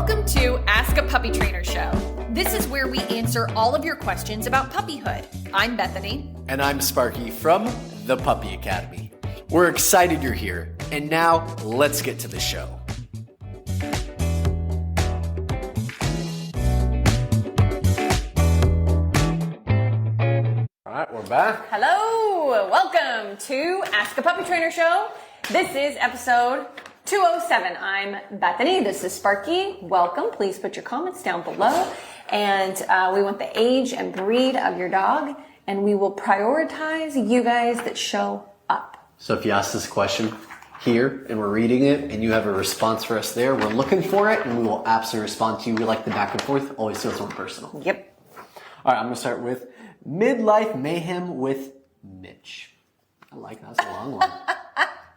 Welcome to Ask a Puppy Trainer Show. This is where we answer all of your questions about puppyhood. I'm Bethany. And I'm Sparky from the Puppy Academy. We're excited you're here. And now, let's get to the show. All right, we're back. Hello, welcome to Ask a Puppy Trainer Show. This is episode 207. I'm Bethany. This is Sparky. Welcome. Please put your comments down below. And we want the age and breed of your dog, and we will prioritize you guys that show up. So if you ask this question here and we're reading it and you have a response for us there, we're looking for it and we will absolutely respond to you. We like the back and forth. Always feels more personal. Yep. All right, I'm going to start with Midlife Mayhem with Mitch. I like that. That's a long one.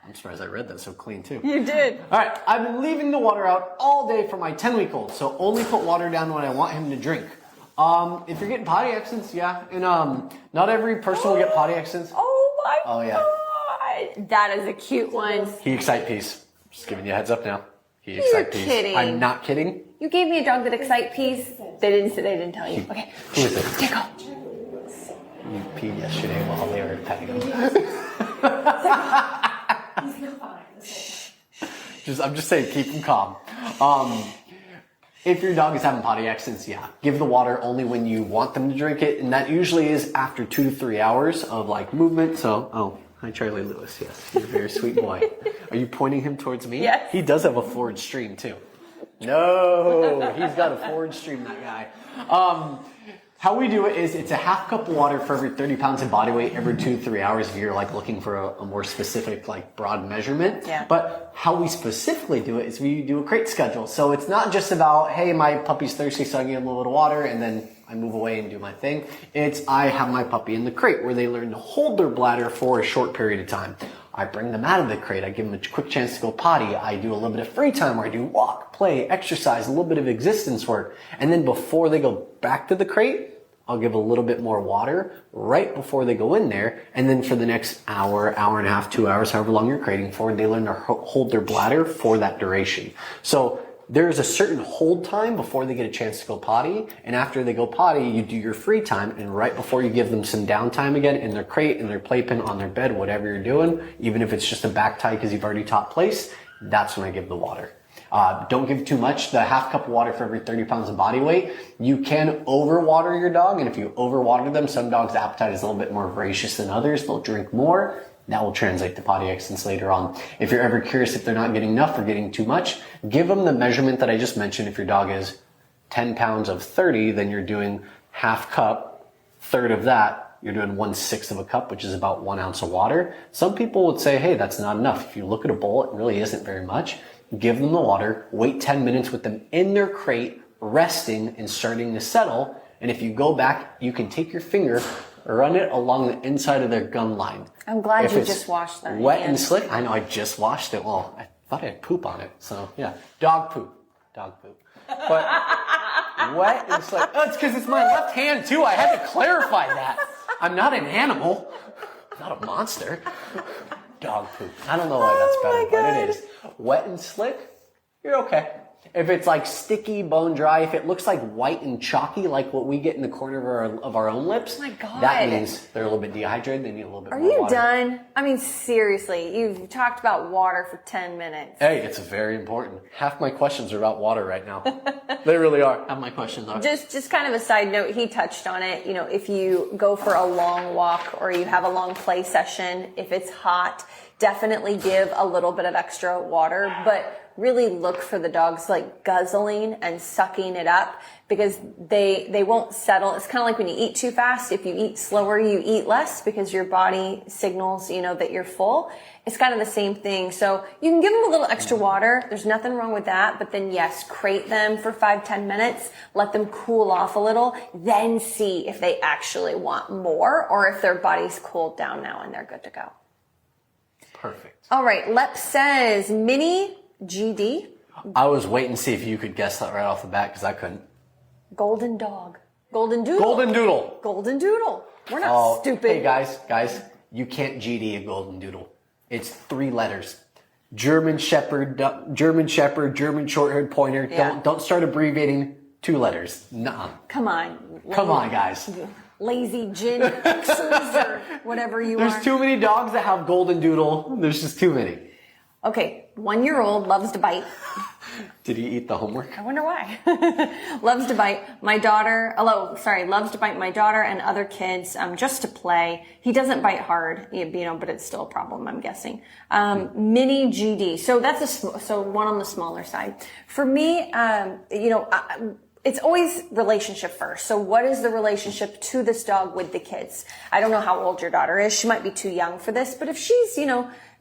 I'm surprised I read that so clean too. You did. All right, I've been leaving the water out all day for my 10-week-old, so only put water down when I want him to drink. If you're getting potty accidents, yeah. And not every person will get potty accidents. Oh my yeah. God. That is a cute one. He excite peas. Just giving you a heads up now. He You're excite peas. kidding. I'm not kidding. You gave me a dog that excite peas. They didn't tell you. Okay. Who is it? Tickle. You peed yesterday while they were petting him. I'm just saying, keep him calm. If your dog is having potty accidents, yeah, give the water only when you want them to drink it, and that usually is after 2 to 3 hours of like movement. So, hi Charlie Lewis, yes, you're a very sweet boy. Are you pointing him towards me? Yes. He does have a forward stream too. No, he's got a forward stream, that guy. How we do it is it's a half cup of water for every 30 pounds of body weight every 2 to 3 hours if you're like looking for a more specific like broad measurement. Yeah. But how we specifically do it is we do a crate schedule. So it's not just about, hey, my puppy's thirsty, so I give him a little bit of water and then I move away and do my thing. It's I have my puppy in the crate where they learn to hold their bladder for a short period of time. I bring them out of the crate. I give them a quick chance to go potty. I do a little bit of free time where I do walk, play, exercise, a little bit of existence work. And then before they go back to the crate, I'll give a little bit more water right before they go in there. And then for the next hour, hour and a half, 2 hours, however long you're crating for, they learn to hold their bladder for that duration. So there's a certain hold time before they get a chance to go potty. And after they go potty, you do your free time. And right before you give them some downtime again in their crate, in their playpen, on their bed, whatever you're doing, even if it's just a back tie because you've already taught place, that's when I give the water. Don't give too much. The half cup of water for every 30 pounds of body weight. You can overwater your dog, and if you overwater them, some dogs' appetite is a little bit more voracious than others. They'll drink more. That will translate to potty accidents later on. If you're ever curious if they're not getting enough or getting too much, give them the measurement that I just mentioned. If your dog is 10 pounds of 30, then you're doing half cup, third of that. You're doing 1/6 of a cup, which is about 1 ounce of water. Some people would say, hey, that's not enough. If you look at a bowl, it really isn't very much. Give them the water, wait 10 minutes with them in their crate, resting and starting to settle. And if you go back, you can take your finger, run it along the inside of their gum line. I'm glad you just washed that. Wet and slick. I know, I just washed it. Well, I thought I had poop on it. So yeah, dog poop. But wet and slick. Oh, it's because it's my left hand too. I had to clarify that. I'm not an animal. I'm not a monster. Dog poop. I don't know why that's better, but it is. Wet and slick, you're okay. If it's like sticky, bone dry, if it looks like white and chalky, like what we get in the corner of our own lips, oh my God, that means they're a little bit dehydrated. They need a little bit more water. Are you done? I mean, seriously, you've talked about water for 10 minutes. Hey, it's very important. Half my questions are about water right now. They really are. Half my questions are. Just kind of a side note, he touched on it. You know, if you go for a long walk or you have a long play session, if it's hot, definitely give a little bit of extra water, but really look for the dogs like guzzling and sucking it up because they won't settle. It's kind of like when you eat too fast. If you eat slower, you eat less because your body signals, you know, that you're full. It's kind of the same thing. So you can give them a little extra water. There's nothing wrong with that. But then yes, crate them for 5-10 minutes, let them cool off a little, then see if they actually want more or if their body's cooled down now and they're good to go. Perfect. All right. Lep says Mini GD. I was waiting to see if you could guess that right off the bat because I couldn't. Golden dog. Golden doodle. Golden doodle. Golden doodle. We're not stupid. Hey guys, you can't GD a golden doodle. It's 3 letters. German Shepherd, German Short-Haired Pointer. Yeah. Don't start abbreviating 2 letters. Nuh-uh. Come on. Come on, guys. Lazy gin fixers or whatever you are. There's too many dogs that have Goldendoodle. There's just too many. Okay, 1-year-old loves to bite. Did he eat the homework? I wonder why. Loves to bite my daughter. Loves to bite my daughter and other kids just to play. He doesn't bite hard, but it's still a problem, I'm guessing. Mini GD. So that's one on the smaller side. For me, it's always relationship first. So what is the relationship to this dog with the kids? I don't know how old your daughter is. She might be too young for this, but if she's,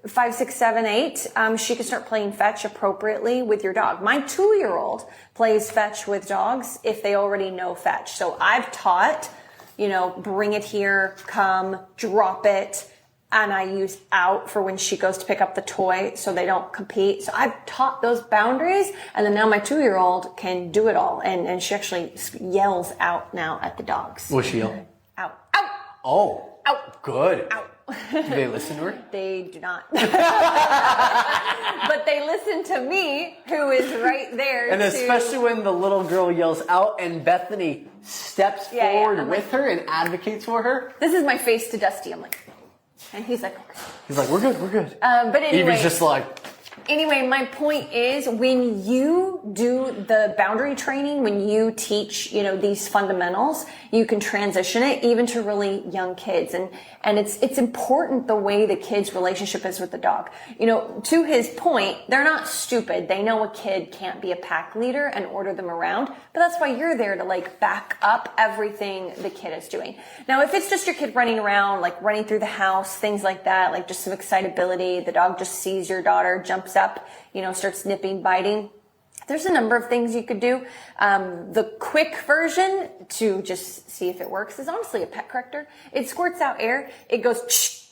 5, 6, 7, 8, she can start playing fetch appropriately with your dog. My 2-year-old plays fetch with dogs if they already know fetch. So I've taught, bring it here, come, drop it, and I use out for when she goes to pick up the toy so they don't compete. So I've taught those boundaries, and then now my 2-year-old can do it all, and she actually yells out now at the dogs. What's she yell? Out. Out. Oh. Out. Good. Out. Do they listen to her? They do not. But they listen to me, who is right there. And especially when the little girl yells out and Bethany steps forward with her and advocates for her. This is my face to Dusty. I'm like, and he's like, okay. He's like, we're good. But anyway. Evie's just like. Anyway, my point is when you do the boundary training, when you teach, these fundamentals, you can transition it even to really young kids. And it's important the way the kid's relationship is with the dog. To his point, they're not stupid. They know a kid can't be a pack leader and order them around, but that's why you're there to back up everything the kid is doing. Now, if it's just your kid running around, running through the house, things like that, just some excitability, the dog just sees your daughter, jumps up, starts nipping, biting. There's a number of things you could do. The quick version to just see if it works is honestly a pet corrector. It squirts out air. It goes shh.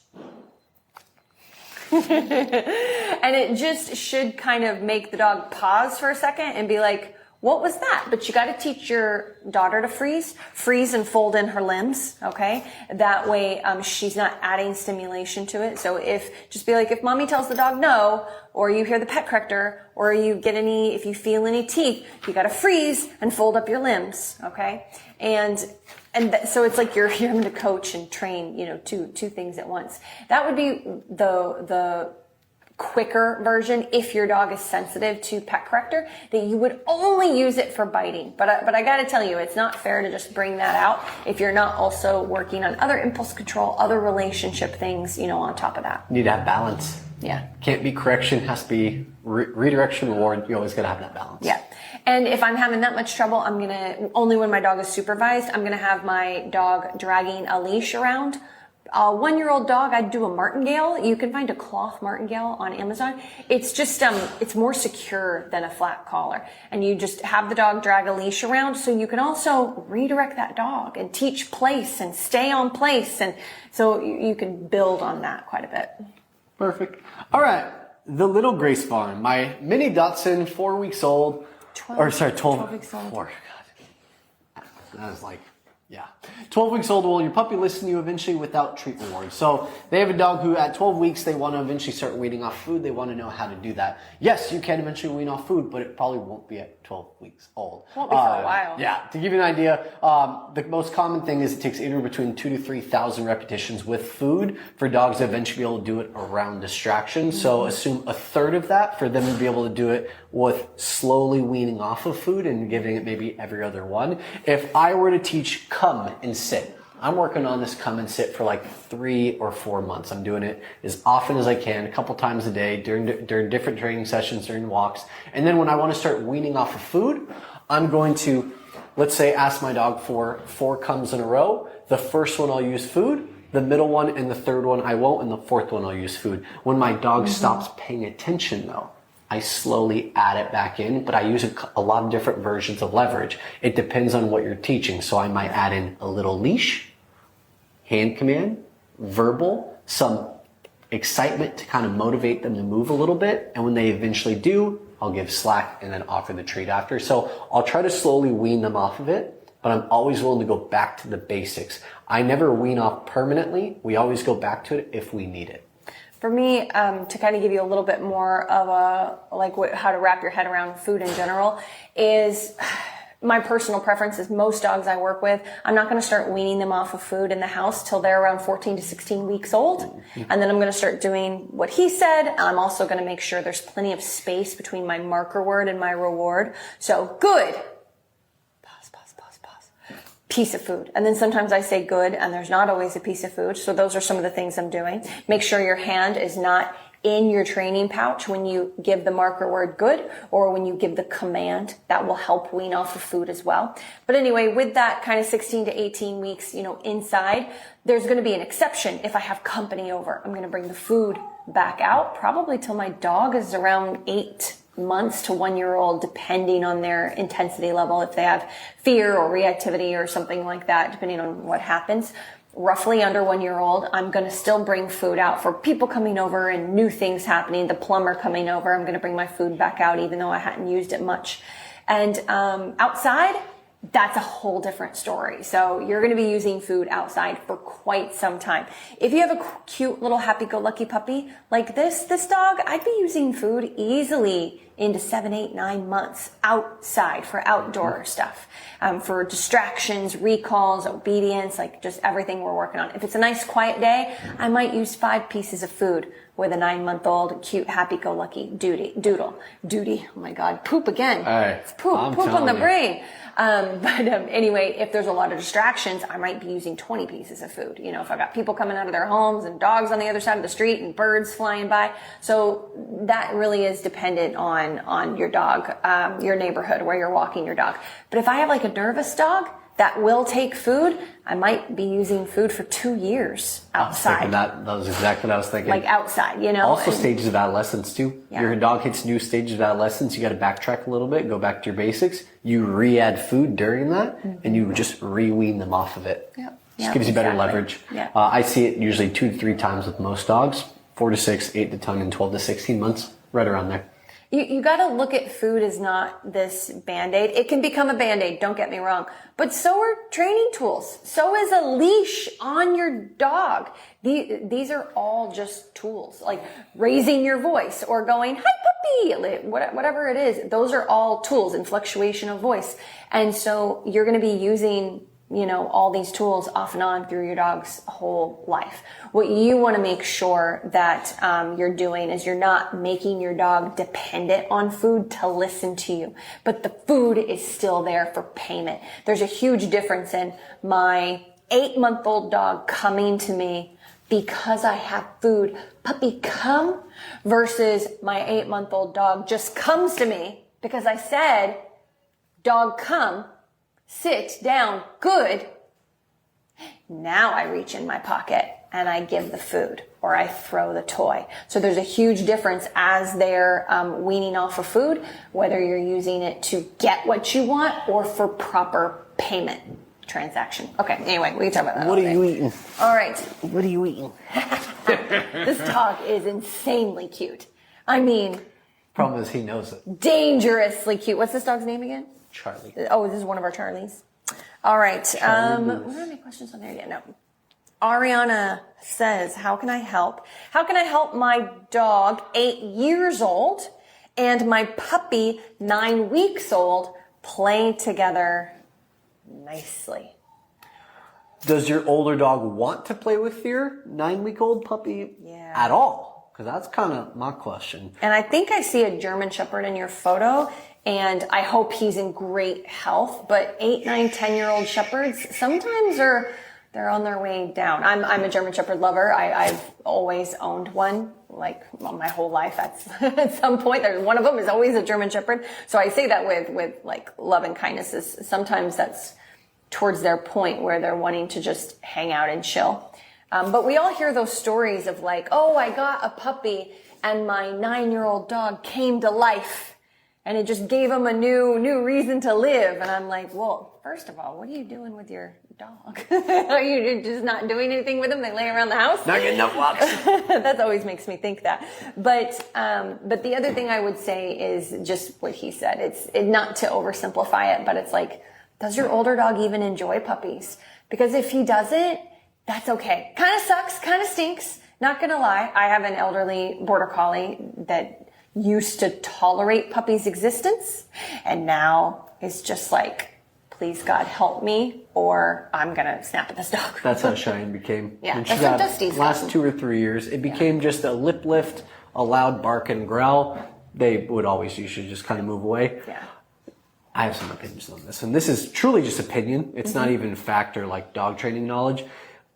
And it just should kind of make the dog pause for a second and be like, what was that? But you got to teach your daughter to freeze and fold in her limbs. Okay. That way, she's not adding stimulation to it. So just be like, if mommy tells the dog no, or you hear the pet corrector, or if you feel any teeth, you got to freeze and fold up your limbs. Okay. So it's like you're having to coach and train, two things at once. That would be the quicker version if your dog is sensitive to pet corrector, that you would only use it for biting. But I got to tell you, it's not fair to just bring that out if you're not also working on other impulse control, other relationship things, on top of that. Need to have balance. Yeah. Can't be correction, has to be redirection, reward. You always got to have that balance. Yeah. And if I'm having that much trouble, only when my dog is supervised, I'm going to have my dog dragging a leash around. A 1-year-old dog, I'd do a martingale. You can find a cloth martingale on Amazon. It's just, it's more secure than a flat collar. And you just have the dog drag a leash around so you can also redirect that dog and teach place and stay on place. And so you can build on that quite a bit. Perfect. All right. The little Grace Fawn, my mini Dachshund, 4 weeks old. 12 weeks old. 4. God. That was like, yeah. 12 weeks old, will your puppy listen to you eventually without treat reward? So they have a dog who at 12 weeks, they want to eventually start weaning off food. They want to know how to do that. Yes, you can eventually wean off food, but it probably won't be at 12 weeks old. Won't be for a while. Yeah. To give you an idea, the most common thing is it takes anywhere between 2,000 to 3,000 repetitions with food for dogs to eventually be able to do it around distraction. So assume a third of that for them to be able to do it with slowly weaning off of food and giving it maybe every other one. If I were to teach come and sit, I'm working on this come and sit for 3 or 4 months. I'm doing it as often as I can, a couple times a day during different training sessions, during walks. And then when I want to start weaning off of food, I'm going to, let's say, ask my dog for 4 comes in a row. The first one I'll use food, the middle one and the third one I won't, and the fourth one I'll use food. When my dog stops paying attention though, I slowly add it back in, but I use a lot of different versions of leverage. It depends on what you're teaching. So I might add in a little leash, hand command, verbal, some excitement to kind of motivate them to move a little bit. And when they eventually do, I'll give slack and then offer the treat after. So I'll try to slowly wean them off of it, but I'm always willing to go back to the basics. I never wean off permanently. We always go back to it if we need it. For me, to kind of give you a little bit more of how to wrap your head around food in general is my personal preference is most dogs I work with, I'm not going to start weaning them off of food in the house till they're around 14 to 16 weeks old. And then I'm going to start doing what he said. I'm also going to make sure there's plenty of space between my marker word and my reward. So good. Piece of food. And then sometimes I say good and there's not always a piece of food. So those are some of the things I'm doing. Make sure your hand is not in your training pouch when you give the marker word good or when you give the command. That will help wean off of food as well. But anyway, with that kind of 16 to 18 weeks, inside, there's going to be an exception. If I have company over, I'm going to bring the food back out probably till my dog is around 8 months to 1 year old, depending on their intensity level, if they have fear or reactivity or something like that, depending on what happens. Roughly under 1 year old, I'm going to still bring food out for people coming over and new things happening. The plumber coming over, I'm going to bring my food back out even though I hadn't used it much. And outside, that's a whole different story. So you're going to be using food outside for quite some time. If you have a cute little happy-go-lucky puppy like this dog, I'd be using food easily into 7, 8, 9 months outside for outdoor stuff, for distractions, recalls, obedience, like just everything we're working on. If it's a nice quiet day, I might use 5 pieces of food with a 9-month-old cute happy-go-lucky doodle. Oh my God, poop again. Hey, it's poop on the brain. Anyway, if there's a lot of distractions, I might be using 20 pieces of food. If I've got people coming out of their homes and dogs on the other side of the street and birds flying by. So that really is dependent on your dog, your neighborhood, where you're walking your dog. But if I have like a nervous dog that will take food, I might be using food for 2 years outside. That was exactly what I was thinking. Like outside, Also stages of adolescence too. Yeah. Your dog hits new stages of adolescence. You got to backtrack a little bit, go back to your basics. You re-add food during that, and you just re-wean them off of it. Yep. Just gives you better leverage. Yeah. I see it usually 2 to 3 times with most dogs. 4 to 6, 8 to 10, and 12 to 16 months, right around there. You got to look at food as not this Band-Aid. It can become a Band-Aid, don't get me wrong. But so are training tools. So is a leash on your dog. These are all just tools, like raising your voice or going, hi puppy, whatever it is. Those are all tools in fluctuation of voice. And so you're going to be using all these tools off and on through your dog's whole life. What you want to make sure that you're doing is you're not making your dog dependent on food to listen to you, but the food is still there for payment. There's a huge difference in my 8-month-old dog coming to me because I have food, puppy come, versus my 8-month-old dog just comes to me because I said, dog come, sit down, good. Now I reach in my pocket and I give the food or I throw the toy. So there's a huge difference as they're weaning off of food, whether you're using it to get what you want or for proper payment transaction. Okay, anyway, we can talk about that. What are you eating? All right. What are you eating? This dog is insanely cute. I mean, Problem is he knows it. Dangerously cute. What's this dog's name again? Charlie. Oh, this is one of our Charlies. All right. What are any questions on there yet? No. Ariana says, how can I help? How can I help my dog, 8 years old, and my puppy, 9 weeks old, play together nicely? Does your older dog want to play with your 9-week-old puppy at all? Because that's kind of my question. And I think I see a German Shepherd in your photo, and I hope he's in great health. But 8, 9, 10-year-old Shepherds sometimes they're on their way down. I'm a German Shepherd lover. I've always owned one, like my whole life. At some point, there's one of them is always a German Shepherd. So I say that with like love and kindness. Sometimes that's towards their point where they're wanting to just hang out and chill. But we all hear those stories of like, oh, I got a puppy and my 9-year-old dog came to life and it just gave him a new reason to live. And I'm like, well, first of all, what are you doing with your dog? Are you just not doing anything with them? They lay around the house? Not getting enough walks. That always makes me think that. But the other thing I would say is just what he said. It's not to oversimplify it, but it's like, does your older dog even enjoy puppies? Because if he doesn't, that's okay. Kind of sucks, kind of stinks. Not gonna lie, I have an elderly border collie that used to tolerate puppy's existence and now is just like, please God help me or I'm gonna snap at this dog. That's how Cheyenne became. Yeah, When that's she what got Dusty's last done. 2 or 3 years, it became just a lip lift, a loud bark and growl. They would always usually just kind of move away. Yeah. I have some opinions on this, and this is truly just opinion. It's not even fact or like dog training knowledge.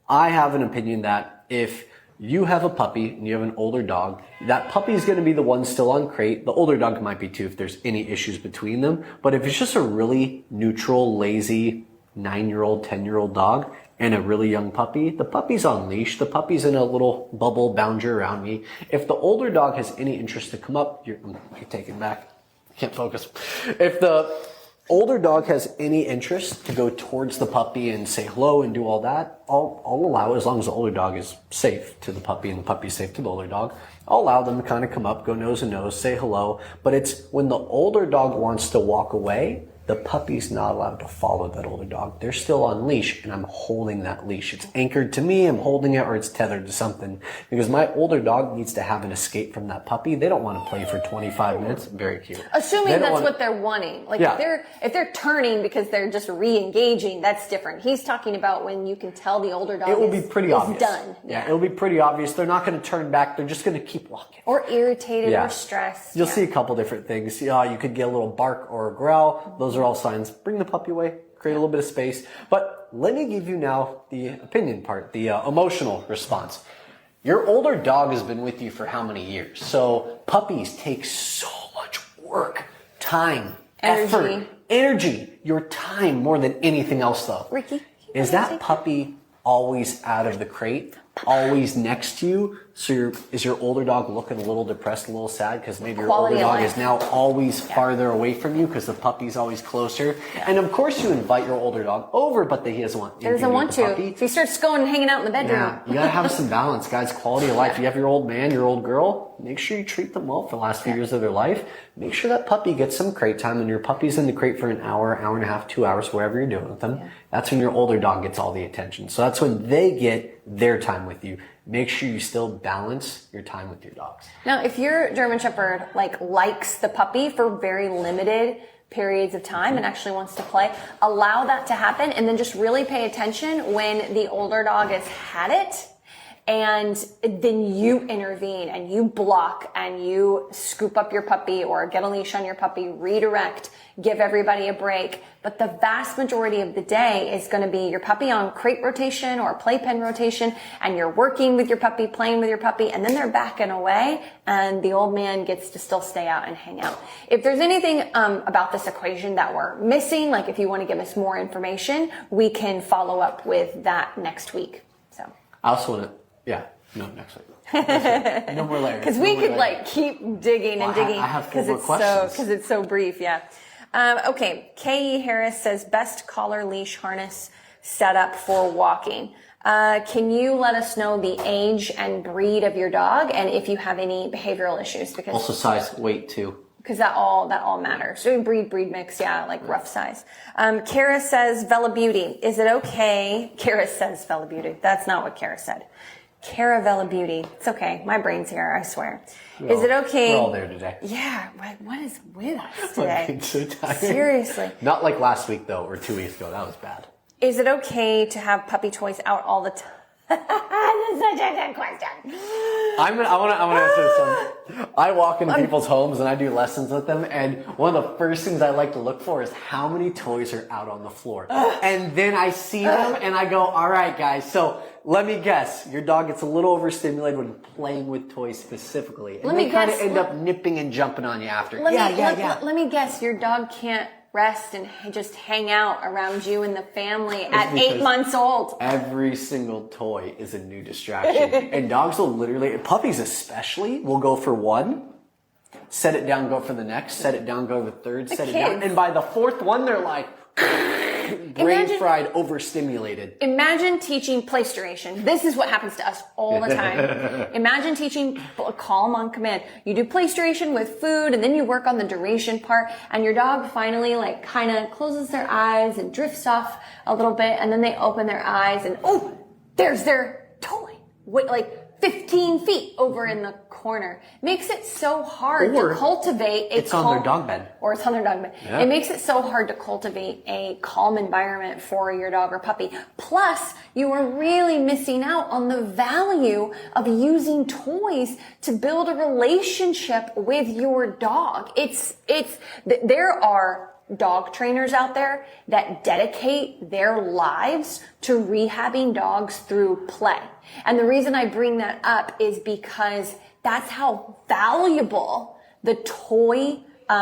I have an opinion that if you have a puppy and you have an older dog, that puppy is going to be the one still on crate. The older dog might be too if there's any issues between them. But if it's just a really neutral, lazy 9-year-old, 10-year-old dog and a really young puppy, the puppy's on leash. The puppy's in a little bubble boundary around me. If the older dog has any interest to come up, you're taken back. Can't focus. If the older dog has any interest to go towards the puppy and say hello and do all that, I'll allow it as long as the older dog is safe to the puppy and the puppy's safe to the older dog. I'll allow them to kind of come up, go nose to nose, say hello. But it's when the older dog wants to walk away, the puppy's not allowed to follow that older dog. They're still on leash and I'm holding that leash. It's anchored to me, I'm holding it, or it's tethered to something. Because my older dog needs to have an escape from that puppy. They don't want to play for 25 minutes. Very cute. Assuming that's what they're wanting. Like if they're turning because they're just re-engaging, that's different. He's talking about when you can tell the older dog it will be pretty obvious. Done. Yeah, it'll be pretty obvious. They're not going to turn back. They're just going to keep walking. Or irritated or stressed. You'll see a couple different things. You could get a little bark or a growl. Those are all signs. Bring the puppy away. Create a little bit of space. But let me give you now the opinion part, the emotional response. Your older dog has been with you for how many years? So puppies take so much work, time, effort, energy, your time more than anything else though. Ricky. Is that puppy always out of the crate? Always next to you? So is your older dog looking a little depressed, a little sad because maybe your older dog is now always farther away from you because the puppy's always closer? Yeah. And of course you invite your older dog over, but he doesn't want to. He doesn't want to. So he starts going and hanging out in the bedroom. Yeah, you gotta have some balance, guys. Quality of life. You have your old man, your old girl. Make sure you treat them well for the last few years of their life. Make sure that puppy gets some crate time, and your puppy's in the crate for an hour, hour and a half, 2 hours, whatever you're doing with them. Yeah. That's when your older dog gets all the attention. So that's when they get their time with you. Make sure you still balance your time with your dogs. Now, if your German Shepherd likes the puppy for very limited periods of time and actually wants to play, allow that to happen and then just really pay attention when the older dog has had it. And then you intervene and you block and you scoop up your puppy or get a leash on your puppy, redirect, give everybody a break. But the vast majority of the day is going to be your puppy on crate rotation or playpen rotation, and you're working with your puppy, playing with your puppy, and then they're backing away and the old man gets to still stay out and hang out. If there's anything about this equation that we're missing, like if you want to give us more information, we can follow up with that next week. So I also want to next week. No more layers. Because we could keep digging and digging. I have 4 more questions. Because it's so brief, yeah. Okay, K.E. Harris says, best collar leash harness setup for walking. Can you let us know the age and breed of your dog and if you have any behavioral issues? Because also size, weight too. Because that all matters. So breed mix, rough size. Kara says, Vela Beauty. Is it okay? Kara says Vela Beauty. That's not what Kara said. Caravella Beauty. It's okay. My brain's here, I swear. Is it okay? We're all there today. Yeah. What is with us today? I'm so tired. Seriously. Not like last week, though, or 2 weeks ago. That was bad. Is it okay to have puppy toys out all the time? That's such a good question. I want to answer this one. I walk into people's homes and I do lessons with them, and one of the first things I like to look for is how many toys are out on the floor. And then I see them and I go, all right, guys, so let me guess. Your dog gets a little overstimulated when playing with toys specifically. And they kind of end up nipping and jumping on you after. Let me guess. Your dog can't rest and just hang out around you and the family at 8 months old. Every single toy is a new distraction. And dogs will literally, puppies especially, will go for one, set it down, go for the next, set it down, go to the third, set it down. And by the 4th one, they're like, brain fried, overstimulated. Imagine teaching place duration. This is what happens to us all the time. Imagine teaching calm on command. You do place duration with food, and then you work on the duration part, and your dog finally kind of closes their eyes and drifts off a little bit, and then they open their eyes, and there's their toy. Wait, 15 feet over in the corner. Makes it so hard Or to cultivate a it's on their dog bed. Or it's on their dog bed. Yeah. It makes it so hard to cultivate a calm environment for your dog or puppy. Plus, you are really missing out on the value of using toys to build a relationship with your dog. There are dog trainers out there that dedicate their lives to rehabbing dogs through play. And the reason I bring that up is because that's how valuable the toy,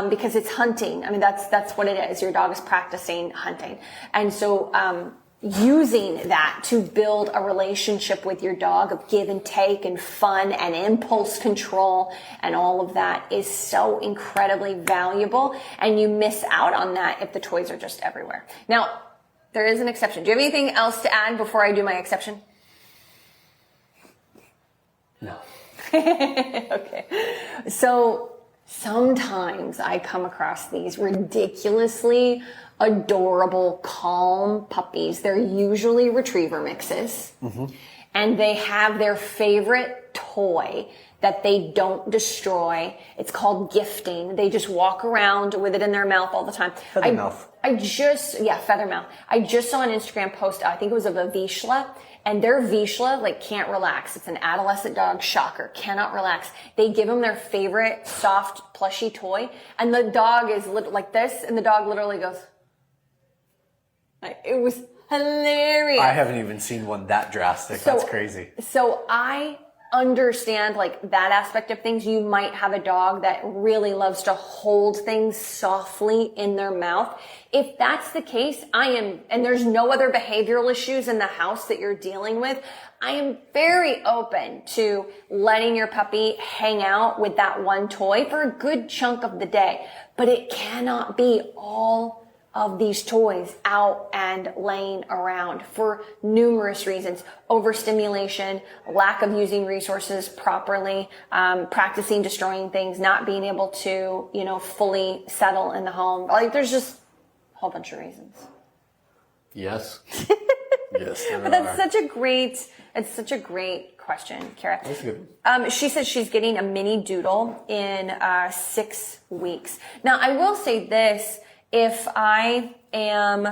because it's hunting. I mean, that's what it is. Your dog is practicing hunting. And so, using that to build a relationship with your dog of give and take and fun and impulse control and all of that is so incredibly valuable. And you miss out on that if the toys are just everywhere. Now, there is an exception. Do you have anything else to add before I do my exception? No. Okay. So sometimes I come across these ridiculously adorable, calm puppies. They're usually retriever mixes. Mm-hmm. And they have their favorite toy that they don't destroy. It's called gifting. They just walk around with it in their mouth all the time. Feather mouth. Feather mouth. I just saw an Instagram post, I think it was of a Vizsla, and their Vizsla, can't relax. It's an adolescent dog, shocker, cannot relax. They give them their favorite soft, plushy toy, and the dog is like this, and the dog literally goes, it was hilarious. I haven't even seen one that drastic. That's crazy. So I understand that aspect of things. You might have a dog that really loves to hold things softly in their mouth. If that's the case, and there's no other behavioral issues in the house that you're dealing with, I am very open to letting your puppy hang out with that one toy for a good chunk of the day. But it cannot be all of these toys out and laying around for numerous reasons. Overstimulation, lack of using resources properly, practicing destroying things, not being able to, fully settle in the home. There's just a whole bunch of reasons. Yes. Yes. But that's such a great question, Kara. That's good. She says she's getting a mini doodle in 6 weeks. Now, I will say this. If I am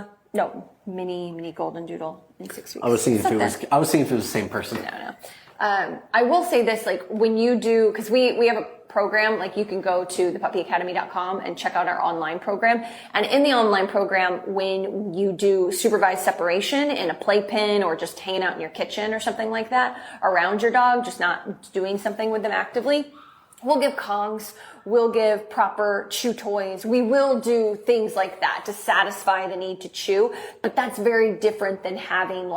mini Goldendoodle in 6 weeks. I was thinking if it was the same person. No. I will say this, when you do, because we have a program, you can go to thepuppyacademy.com and check out our online program. And in the online program, when you do supervised separation in a playpen or just hanging out in your kitchen or something like that around your dog, just not doing something with them actively, we'll give Kongs, we'll give proper chew toys. We will do things like that to satisfy the need to chew, but that's very different than having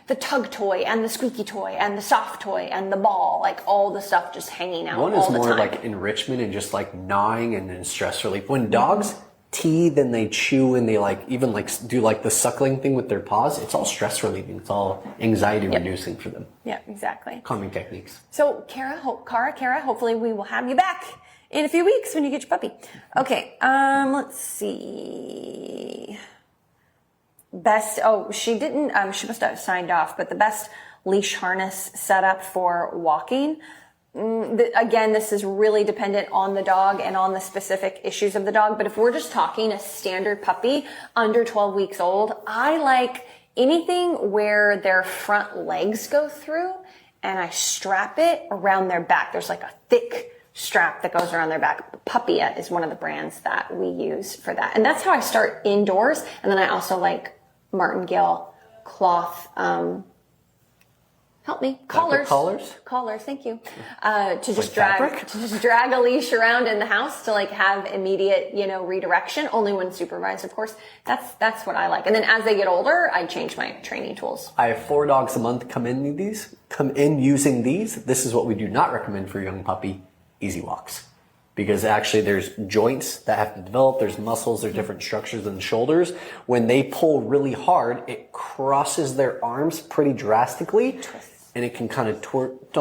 the tug toy and the squeaky toy and the soft toy and the ball, all the stuff just hanging out all the time. One is more enrichment and just gnawing and then stress relief. When dogs teeth and they chew and they even do the suckling thing with their paws, it's all stress relieving. It's all anxiety reducing for them. Yeah, exactly. Calming techniques. So Kara, hopefully we will have you back in a few weeks when you get your puppy. Okay, let's see. She didn't, she must have signed off, but the best leash harness setup for walking. Again, this is really dependent on the dog and on the specific issues of the dog. But if we're just talking a standard puppy under 12 weeks old, I like anything where their front legs go through and I strap it around their back. There's a thick strap that goes around their back. Puppia is one of the brands that we use for that. And that's how I start indoors. And then I also like martingale cloth, help me. Collars, thank you. To just drag a leash around in the house to have immediate, redirection, only when supervised, of course. That's what I like. And then as they get older, I change my training tools. I have 4 dogs a month come in using these. This is what we do not recommend for a young puppy, easy walks. Because actually there's joints that have to develop, there's muscles, there's different structures in the shoulders. When they pull really hard, it crosses their arms pretty drastically. And it can kind of tweak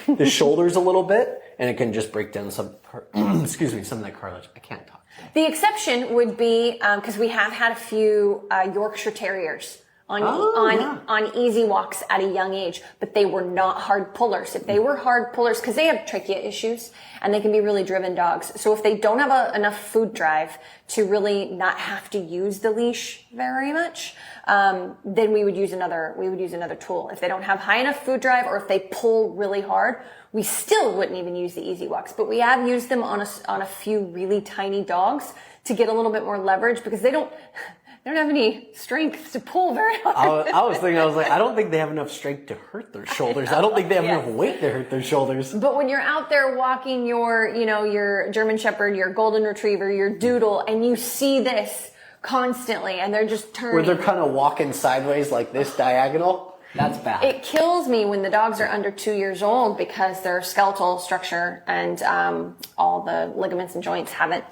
the shoulders a little bit, and it can just break down some of that cartilage. I can't talk. The exception would be, because we have had a few Yorkshire Terriers on easy walks at a young age, but they were not hard pullers. If they were hard pullers, because they have trachea issues and they can be really driven dogs. So if they don't have enough food drive to really not have to use the leash very much, then we would use another tool. If they don't have high enough food drive, or if they pull really hard, we still wouldn't even use the easy walks. But we have used them on a few really tiny dogs to get a little bit more leverage, because they don't have any strength to pull very hard. I was like, I don't think they have enough strength to hurt their shoulders. I don't think they have enough weight to hurt their shoulders. But when you're out there walking your German Shepherd, your Golden Retriever, your Doodle, and you see this constantly, and they're just turning. Where they're kind of walking sideways like this, diagonal, that's bad. It kills me when the dogs are under 2 years old, because their skeletal structure and all the ligaments and joints haven't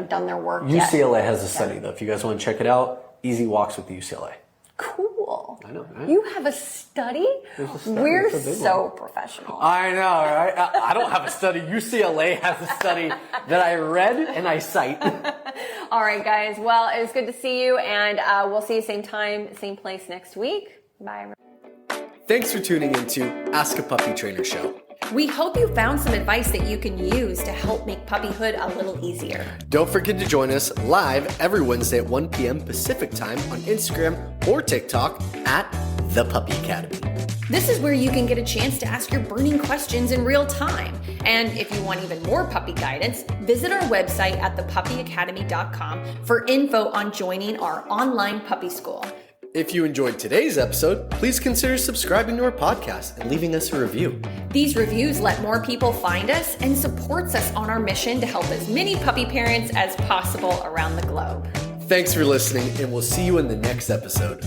done their work yet. UCLA has a study, though. If you guys want to check it out, Easy Walks with UCLA. Cool. I know, right? You have a study? There's a study. We're so professional. I know, right? I don't have a study. UCLA has a study that I read and I cite. All right, guys. Well, it was good to see you, and we'll see you same time, same place next week. Bye, everyone. Thanks for tuning into Ask a Puppy Trainer Show. We hope you found some advice that you can use to help make puppyhood a little easier. Don't forget to join us live every Wednesday at 1 p.m. Pacific time on Instagram or TikTok at The Puppy Academy. This is where you can get a chance to ask your burning questions in real time. And if you want even more puppy guidance, visit our website at thepuppyacademy.com for info on joining our online puppy school. If you enjoyed today's episode, please consider subscribing to our podcast and leaving us a review. These reviews let more people find us and supports us on our mission to help as many puppy parents as possible around the globe. Thanks for listening, and we'll see you in the next episode.